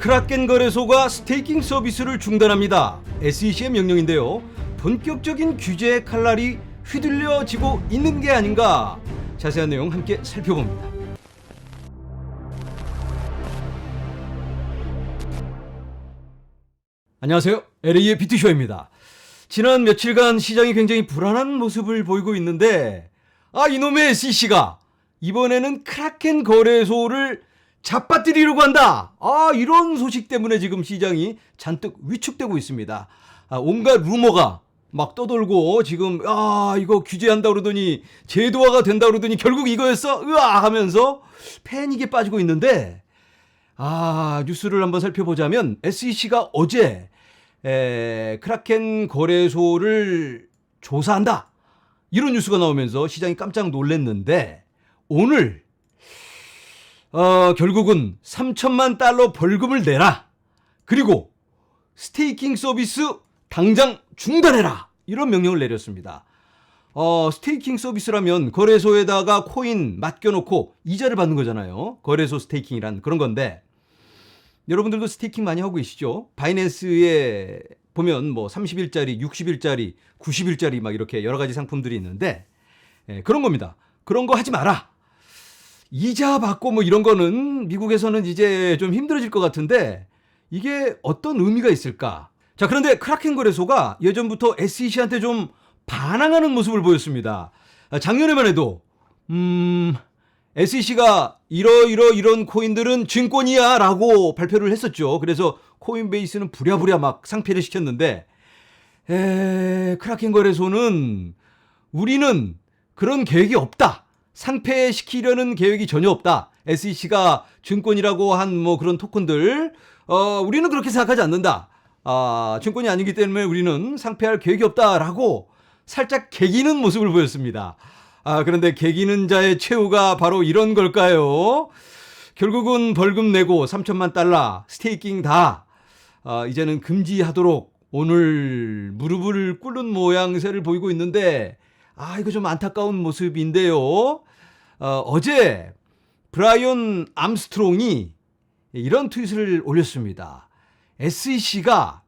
크라켄 거래소가 스테이킹 서비스를 중단합니다. SEC의 명령인데요. 본격적인 규제의 칼날이 휘둘려지고 있는 게 아닌가? 자세한 내용 함께 살펴봅니다. 안녕하세요. LA의 비트쇼입니다. 지난 며칠간 시장이 굉장히 불안한 모습을 보이고 있는데 이놈의 SEC가 이번에는 크라켄 거래소를 잡아뜨리려고 한다. 이런 소식 때문에 지금 시장이 잔뜩 위축되고 있습니다. 온갖 루머가 막 떠돌고 지금 이거 규제한다 그러더니 제도화가 된다 그러더니 결국 이거였어? 하면서 패닉에 빠지고 있는데 뉴스를 한번 살펴보자면 SEC가 어제 크라켄 거래소를 조사한다. 이런 뉴스가 나오면서 시장이 깜짝 놀랐는데 오늘 결국은 3천만 달러 벌금을 내라. 그리고 스테이킹 서비스 당장 중단해라. 이런 명령을 내렸습니다. 스테이킹 서비스라면 거래소에다가 코인 맡겨놓고 이자를 받는 거잖아요. 거래소 스테이킹이란 그런 건데 여러분들도 스테이킹 많이 하고 계시죠? 바이낸스에 보면 뭐 30일짜리, 60일짜리, 90일짜리 막 이렇게 여러 가지 상품들이 있는데 그런 겁니다. 그런 거 하지 마라. 이자 받고 뭐 이런 거는 미국에서는 이제 좀 힘들어질 것 같은데 이게 어떤 의미가 있을까? 자, 그런데 크라켄 거래소가 예전부터 SEC한테 좀 반항하는 모습을 보였습니다. 작년에만 해도 SEC가 이런 코인들은 증권이야 라고 발표를 했었죠. 그래서 코인베이스는 부랴부랴 막 상폐를 시켰는데 크라켄 거래소는 우리는 그런 계획이 없다. 상폐시키려는 계획이 전혀 없다. SEC가 증권이라고 한 뭐 그런 토큰들 우리는 그렇게 생각하지 않는다. 증권이 아니기 때문에 우리는 상폐할 계획이 없다라고 살짝 개기는 모습을 보였습니다. 그런데 개기는 자의 최후가 바로 이런 걸까요? 결국은 벌금 내고 3천만 달러 스테이킹 다 이제는 금지하도록 오늘 무릎을 꿇는 모양새를 보이고 있는데 이거 좀 안타까운 모습인데요. 어제 브라이언 암스트롱이 이런 트윗을 올렸습니다. SEC가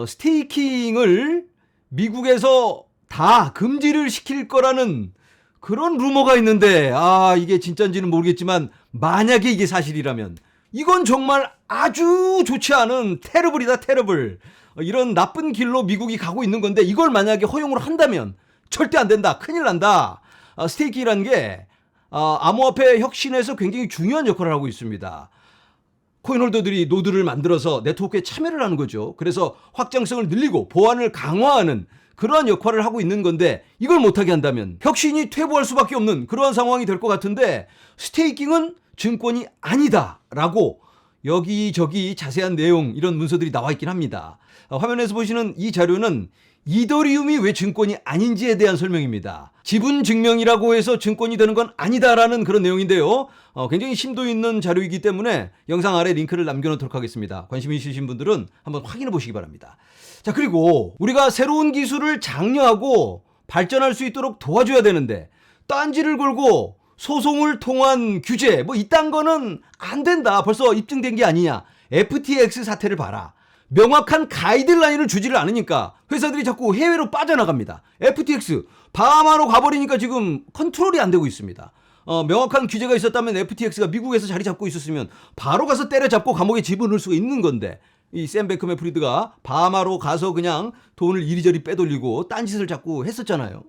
스테이킹을 미국에서 다 금지를 시킬 거라는 그런 루머가 있는데 이게 진짜인지는 모르겠지만 만약에 이게 사실이라면 이건 정말 아주 좋지 않은 테러블이다. 테러블. 이런 나쁜 길로 미국이 가고 있는 건데 이걸 만약에 허용을 한다면 절대 안 된다. 큰일 난다. 스테이킹이라는 게 암호화폐 혁신에서 굉장히 중요한 역할을 하고 있습니다. 코인홀더들이 노드를 만들어서 네트워크에 참여를 하는 거죠. 그래서 확장성을 늘리고 보안을 강화하는 그러한 역할을 하고 있는 건데 이걸 못하게 한다면 혁신이 퇴보할 수밖에 없는 그러한 상황이 될 것 같은데 스테이킹은 증권이 아니다라고 여기저기 자세한 내용 이런 문서들이 나와 있긴 합니다. 화면에서 보시는 이 자료는 이더리움이 왜 증권이 아닌지에 대한 설명입니다. 지분 증명이라고 해서 증권이 되는 건 아니다라는 그런 내용인데요. 굉장히 심도 있는 자료이기 때문에 영상 아래 링크를 남겨놓도록 하겠습니다. 관심 있으신 분들은 한번 확인해 보시기 바랍니다. 자, 그리고 우리가 새로운 기술을 장려하고 발전할 수 있도록 도와줘야 되는데 딴지를 걸고 소송을 통한 규제 뭐 이딴 거는 안 된다. 벌써 입증된 게 아니냐. FTX 사태를 봐라. 명확한 가이드라인을 주지를 않으니까 회사들이 자꾸 해외로 빠져나갑니다. FTX 바하마로 가버리니까 지금 컨트롤이 안 되고 있습니다. 명확한 규제가 있었다면 FTX가 미국에서 자리 잡고 있었으면 바로 가서 때려잡고 감옥에 집어넣을 수가 있는 건데 이 샘 배크맨프리드가 바하마로 가서 그냥 돈을 이리저리 빼돌리고 딴짓을 자꾸 했었잖아요.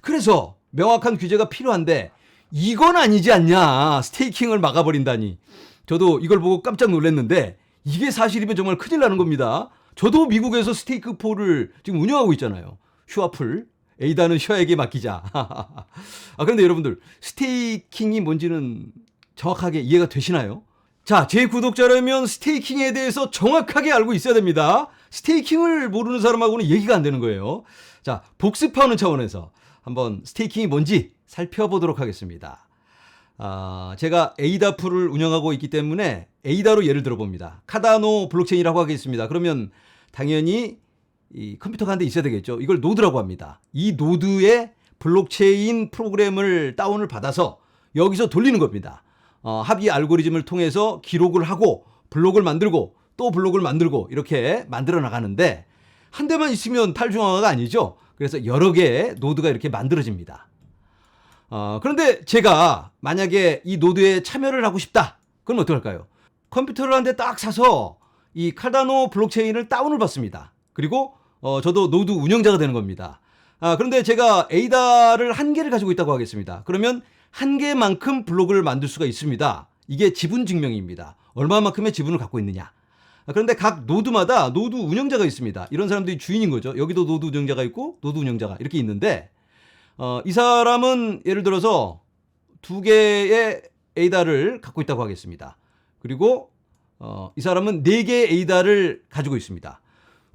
그래서 명확한 규제가 필요한데 이건 아니지 않냐. 스테이킹을 막아버린다니. 저도 이걸 보고 깜짝 놀랐는데 이게 사실이면 정말 큰일 나는 겁니다. 저도 미국에서 스테이크포를 지금 운영하고 있잖아요. 슈와플. 에이다는 셔에게 맡기자. 그런데 여러분들 스테이킹이 뭔지는 정확하게 이해가 되시나요? 자, 제 구독자라면 스테이킹에 대해서 정확하게 알고 있어야 됩니다. 스테이킹을 모르는 사람하고는 얘기가 안 되는 거예요. 자, 복습하는 차원에서 한번 스테이킹이 뭔지 살펴보도록 하겠습니다. 제가 에이다풀을 운영하고 있기 때문에 에이다로 예를 들어봅니다. 카다노 블록체인이라고 하겠습니다. 그러면 당연히 이 컴퓨터가 한 대 있어야 되겠죠. 이걸 노드라고 합니다. 이 노드에 블록체인 프로그램을 다운을 받아서 여기서 돌리는 겁니다. 합의 알고리즘을 통해서 기록을 하고 블록을 만들고 또 블록을 만들고 이렇게 만들어 나가는데 한 대만 있으면 탈중앙화가 아니죠. 그래서 여러 개의 노드가 이렇게 만들어집니다. 그런데 제가 만약에 이 노드에 참여를 하고 싶다. 그럼 어떡할까요? 컴퓨터를 한 대 딱 사서 이 칼다노 블록체인을 다운을 받습니다. 그리고 저도 노드 운영자가 되는 겁니다. 그런데 제가 에이다를 한 개를 가지고 있다고 하겠습니다. 그러면 한 개만큼 블록을 만들 수가 있습니다. 이게 지분 증명입니다. 얼마만큼의 지분을 갖고 있느냐. 그런데 각 노드마다 노드 운영자가 있습니다. 이런 사람들이 주인인 거죠. 여기도 노드 운영자가 있고 노드 운영자가 이렇게 있는데 이 사람은 예를 들어서 2개의 에이다를 갖고 있다고 하겠습니다. 그리고 이 사람은 4개의 에이다를 가지고 있습니다.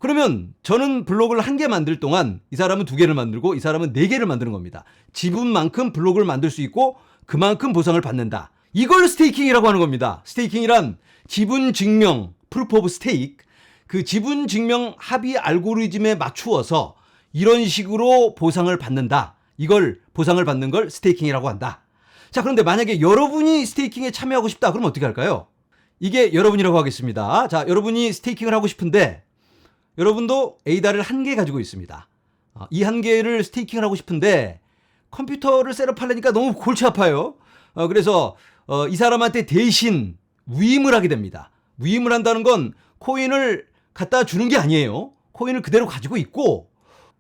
그러면 저는 블록을 1개 만들 동안 이 사람은 2개를 만들고 이 사람은 4개를 만드는 겁니다. 지분만큼 블록을 만들 수 있고 그만큼 보상을 받는다. 이걸 스테이킹이라고 하는 겁니다. 스테이킹이란 지분 증명, 프루프 오브 스테이크, 그 지분 증명 합의 알고리즘에 맞추어서 이런 식으로 보상을 받는다. 이걸 보상을 받는 걸 스테이킹이라고 한다. 자, 그런데 만약에 여러분이 스테이킹에 참여하고 싶다. 그럼 어떻게 할까요? 이게 여러분이라고 하겠습니다. 자, 여러분이 스테이킹을 하고 싶은데 여러분도 에이다를 1개 가지고 있습니다. 이 1개를 스테이킹을 하고 싶은데 컴퓨터를 셋업하려니까 너무 골치 아파요. 그래서 이 사람한테 대신 위임을 하게 됩니다. 위임을 한다는 건 코인을 갖다 주는 게 아니에요. 코인을 그대로 가지고 있고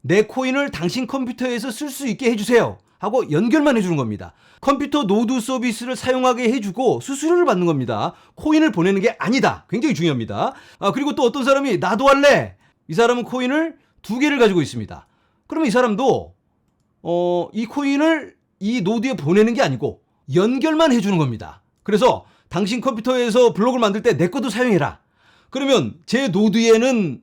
내 코인을 당신 컴퓨터에서 쓸 수 있게 해주세요 하고 연결만 해주는 겁니다. 컴퓨터 노드 서비스를 사용하게 해주고 수수료를 받는 겁니다. 코인을 보내는 게 아니다. 굉장히 중요합니다. 그리고 또 어떤 사람이 나도 할래. 이 사람은 코인을 2개를 가지고 있습니다. 그러면 이 사람도 이 코인을 이 노드에 보내는 게 아니고 연결만 해주는 겁니다. 그래서 당신 컴퓨터에서 블록을 만들 때 내 것도 사용해라. 그러면 제 노드에는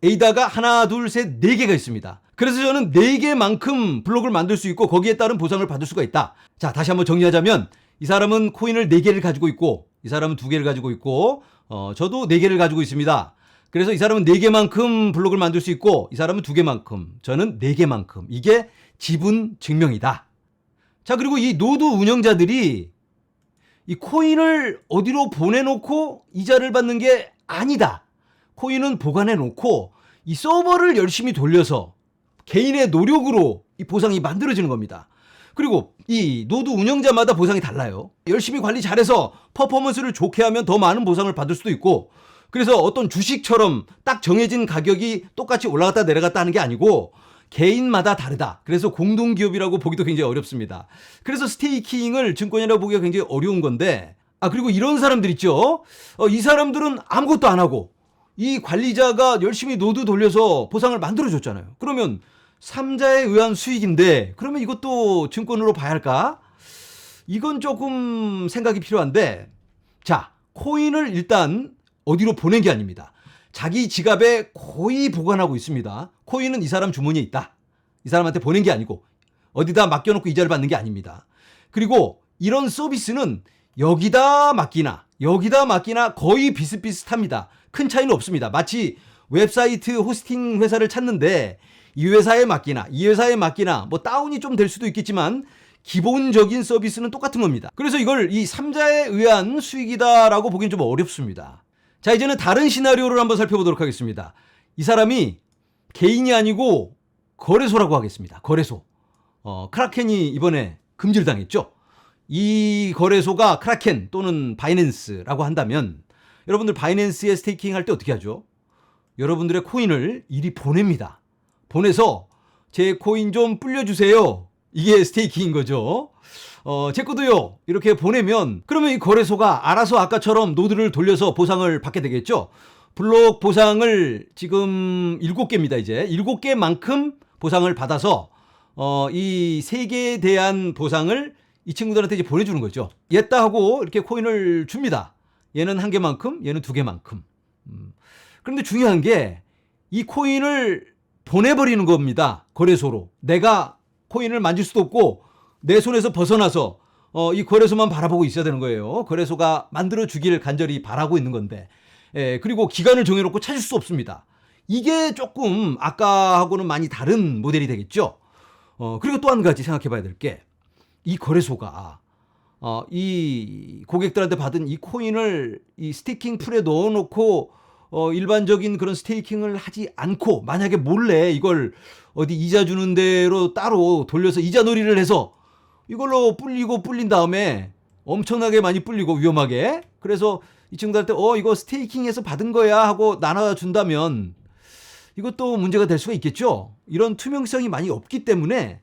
에이다가 하나, 둘, 셋, 4개가 있습니다. 그래서 저는 4개만큼 블록을 만들 수 있고 거기에 따른 보상을 받을 수가 있다. 자, 다시 한번 정리하자면 이 사람은 코인을 4개를 가지고 있고 이 사람은 2개를 가지고 있고 저도 4개를 가지고 있습니다. 그래서 이 사람은 4개만큼 블록을 만들 수 있고 이 사람은 2개만큼, 저는 4개만큼. 이게 지분 증명이다. 자, 그리고 이 노드 운영자들이 이 코인을 어디로 보내놓고 이자를 받는 게 아니다. 코인은 보관해놓고 이 서버를 열심히 돌려서 개인의 노력으로 이 보상이 만들어지는 겁니다. 그리고 이 노드 운영자마다 보상이 달라요. 열심히 관리 잘해서 퍼포먼스를 좋게 하면 더 많은 보상을 받을 수도 있고, 그래서 어떤 주식처럼 딱 정해진 가격이 똑같이 올라갔다 내려갔다 하는 게 아니고 개인마다 다르다. 그래서 공동기업이라고 보기도 굉장히 어렵습니다. 그래서 스테이킹을 증권이라고 보기가 굉장히 어려운 건데, 그리고 이런 사람들 있죠. 이 사람들은 아무것도 안 하고 이 관리자가 열심히 노드 돌려서 보상을 만들어줬잖아요. 그러면 3자에 의한 수익인데 그러면 이것도 증권으로 봐야 할까? 이건 조금 생각이 필요한데, 자, 코인을 일단 어디로 보낸 게 아닙니다. 자기 지갑에 거의 보관하고 있습니다. 코인은 이 사람 주머니에 있다. 이 사람한테 보낸 게 아니고 어디다 맡겨놓고 이자를 받는 게 아닙니다. 그리고 이런 서비스는 여기다 맡기나 여기다 맡기나 거의 비슷비슷합니다. 큰 차이는 없습니다. 마치 웹사이트 호스팅 회사를 찾는데 이 회사에 맡기나 이 회사에 맡기나 뭐 다운이 좀 될 수도 있겠지만 기본적인 서비스는 똑같은 겁니다. 그래서 이걸 이 3자에 의한 수익이다라고 보기엔 좀 어렵습니다. 자, 이제는 다른 시나리오를 한번 살펴보도록 하겠습니다. 이 사람이 개인이 아니고 거래소라고 하겠습니다. 거래소. 크라켄이 이번에 금지를 당했죠. 이 거래소가 크라켄 또는 바이낸스라고 한다면 여러분들 바이낸스에 스테이킹 할 때 어떻게 하죠? 여러분들의 코인을 이리 보냅니다. 보내서 제 코인 좀 불려주세요. 이게 스테이킹인 거죠. 제 것도요. 이렇게 보내면 그러면 이 거래소가 알아서 아까처럼 노드를 돌려서 보상을 받게 되겠죠. 블록 보상을 지금 7개입니다. 이제 7개만큼 보상을 받아서 이 3개에 대한 보상을 이 친구들한테 이제 보내주는 거죠. 얘다 하고 이렇게 코인을 줍니다. 얘는 1개만큼, 얘는 2개만큼. 그런데 중요한 게 이 코인을 보내버리는 겁니다. 거래소로. 내가 코인을 만질 수도 없고 내 손에서 벗어나서 이 거래소만 바라보고 있어야 되는 거예요. 거래소가 만들어주길 간절히 바라고 있는 건데, 그리고 기간을 정해놓고 찾을 수 없습니다. 이게 조금 아까하고는 많이 다른 모델이 되겠죠. 그리고 또 한 가지 생각해 봐야 될 게 이 거래소가 이 고객들한테 받은 이 코인을 이 스테이킹 풀에 넣어놓고 일반적인 그런 스테이킹을 하지 않고 만약에 몰래 이걸 어디 이자 주는 대로 따로 돌려서 이자 놀이를 해서 이걸로 불린 다음에 엄청나게 많이 불리고 위험하게, 그래서 이 친구들한테 이거 스테이킹해서 받은 거야 하고 나눠준다면 이것도 문제가 될 수가 있겠죠. 이런 투명성이 많이 없기 때문에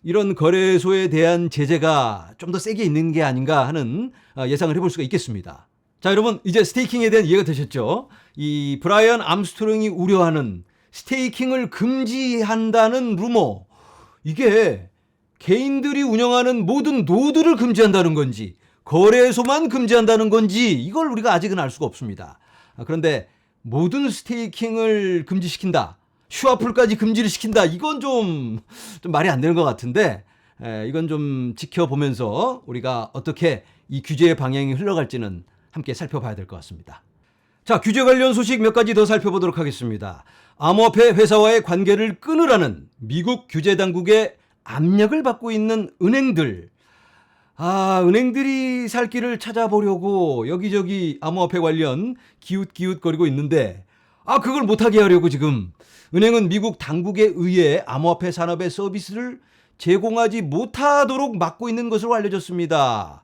이런 거래소에 대한 제재가 좀 더 세게 있는 게 아닌가 하는 예상을 해볼 수가 있겠습니다. 자, 여러분, 이제 스테이킹에 대한 이해가 되셨죠? 이 브라이언 암스트롱이 우려하는 스테이킹을 금지한다는 루머, 이게 개인들이 운영하는 모든 노드를 금지한다는 건지 거래소만 금지한다는 건지 이걸 우리가 아직은 알 수가 없습니다. 그런데 모든 스테이킹을 금지시킨다, 슈와플까지 금지를 시킨다, 이건 좀 말이 안 되는 것 같은데, 이건 좀 지켜보면서 우리가 어떻게 이 규제의 방향이 흘러갈지는 함께 살펴봐야 될 것 같습니다. 자, 규제 관련 소식 몇 가지 더 살펴보도록 하겠습니다. 암호화폐 회사와의 관계를 끊으라는 미국 규제 당국의 압력을 받고 있는 은행들. 은행들이 살 길을 찾아보려고 여기저기 암호화폐 관련 기웃기웃거리고 있는데, 그걸 못하게 하려고 지금 은행은 미국 당국에 의해 암호화폐 산업의 서비스를 제공하지 못하도록 막고 있는 것으로 알려졌습니다.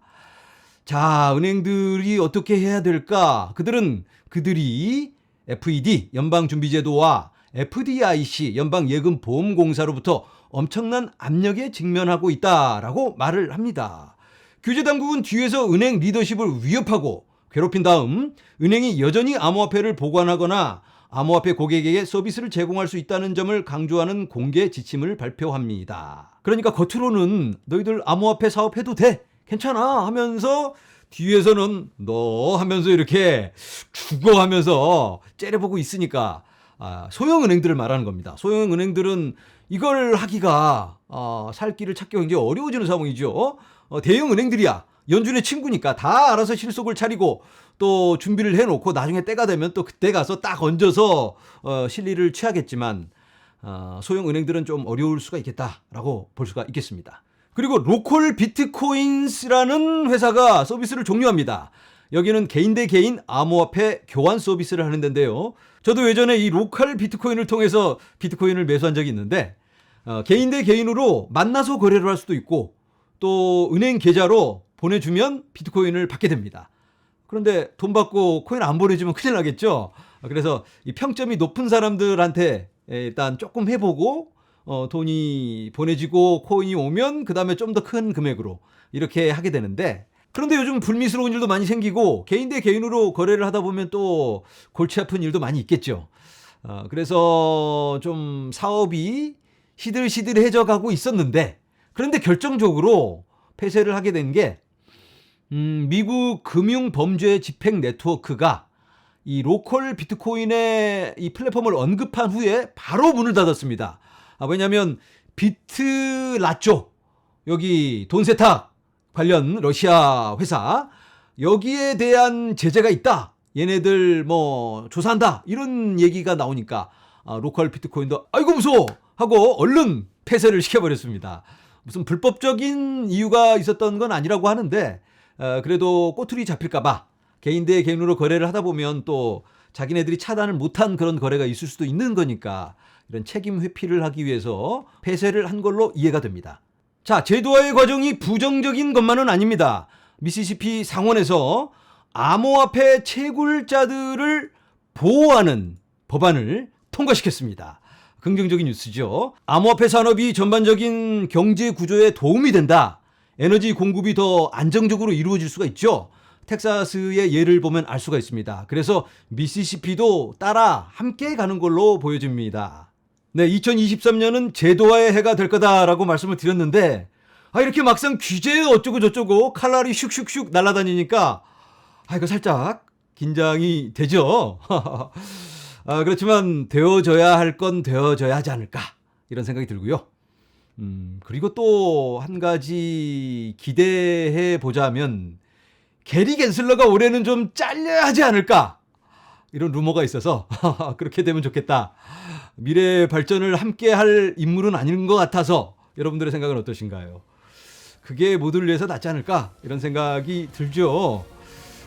자, 은행들이 어떻게 해야 될까? 그들이 FED 연방준비제도와 FDIC 연방예금보험공사로부터 엄청난 압력에 직면하고 있다라고 말을 합니다. 규제당국은 뒤에서 은행 리더십을 위협하고 괴롭힌 다음 은행이 여전히 암호화폐를 보관하거나 암호화폐 고객에게 서비스를 제공할 수 있다는 점을 강조하는 공개 지침을 발표합니다. 그러니까 겉으로는 너희들 암호화폐 사업해도 돼, 괜찮아 하면서 뒤에서는 너 하면서 이렇게 죽어 하면서 째려보고 있으니까 소형은행들을 말하는 겁니다. 소형은행들은 이걸 하기가 살 길을 찾기가 굉장히 어려워지는 상황이죠. 대형은행들이야 연준의 친구니까 다 알아서 실속을 차리고 또 준비를 해놓고 나중에 때가 되면 또 그때 가서 딱 얹어서 실리를 취하겠지만, 소형은행들은 좀 어려울 수가 있겠다라고 볼 수가 있겠습니다. 그리고 로컬 비트코인스라는 회사가 서비스를 종료합니다. 여기는 개인 대 개인 암호화폐 교환 서비스를 하는 데인데요. 저도 예전에 이 로컬 비트코인을 통해서 비트코인을 매수한 적이 있는데, 개인 대 개인으로 만나서 거래를 할 수도 있고 또 은행 계좌로 보내주면 비트코인을 받게 됩니다. 그런데 돈 받고 코인 안 보내주면 큰일 나겠죠. 그래서 이 평점이 높은 사람들한테 일단 조금 해보고 돈이 보내지고 코인이 오면 그 다음에 좀 더 큰 금액으로 이렇게 하게 되는데, 그런데 요즘 불미스러운 일도 많이 생기고 개인 대 개인으로 거래를 하다 보면 또 골치 아픈 일도 많이 있겠죠. 그래서 좀 사업이 시들시들해져 가고 있었는데, 그런데 결정적으로 폐쇄를 하게 된 게 미국 금융범죄 집행 네트워크가 이 로컬 비트코인의 이 플랫폼을 언급한 후에 바로 문을 닫았습니다. 왜냐하면 비트라쪼, 여기 돈 세탁 관련 러시아 회사, 여기에 대한 제재가 있다, 얘네들 뭐 조사한다, 이런 얘기가 나오니까 로컬 비트코인도 아이고 무서워 하고 얼른 폐쇄를 시켜버렸습니다. 무슨 불법적인 이유가 있었던 건 아니라고 하는데, 그래도 꼬투리 잡힐까봐 개인 대 개인으로 거래를 하다 보면 또 자기네들이 차단을 못한 그런 거래가 있을 수도 있는 거니까 이런 책임 회피를 하기 위해서 폐쇄를 한 걸로 이해가 됩니다. 자, 제도화의 과정이 부정적인 것만은 아닙니다. 미시시피 상원에서 암호화폐 채굴자들을 보호하는 법안을 통과시켰습니다. 긍정적인 뉴스죠. 암호화폐 산업이 전반적인 경제 구조에 도움이 된다, 에너지 공급이 더 안정적으로 이루어질 수가 있죠. 텍사스의 예를 보면 알 수가 있습니다. 그래서 미시시피도 따라 함께 가는 걸로 보여집니다. 네, 2023년은 제도화의 해가 될 거다라고 말씀을 드렸는데, 이렇게 막상 규제 어쩌고 저쩌고 칼날이 슉슉슉 날아다니니까 이거 살짝 긴장이 되죠. 그렇지만 되어져야 할 건 되어져야 하지 않을까, 이런 생각이 들고요. 그리고 또 한 가지 기대해 보자면 게리 갠슬러가 올해는 좀 잘려야 하지 않을까, 이런 루머가 있어서 그렇게 되면 좋겠다. 미래 발전을 함께 할 인물은 아닌 것 같아서 여러분들의 생각은 어떠신가요? 그게 모두를 위해서 낫지 않을까 이런 생각이 들죠.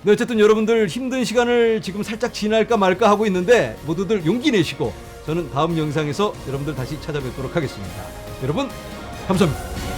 네, 어쨌든 여러분들 힘든 시간을 지금 살짝 지날까 말까 하고 있는데 모두들 용기 내시고 저는 다음 영상에서 여러분들 다시 찾아뵙도록 하겠습니다. 여러분 감사합니다.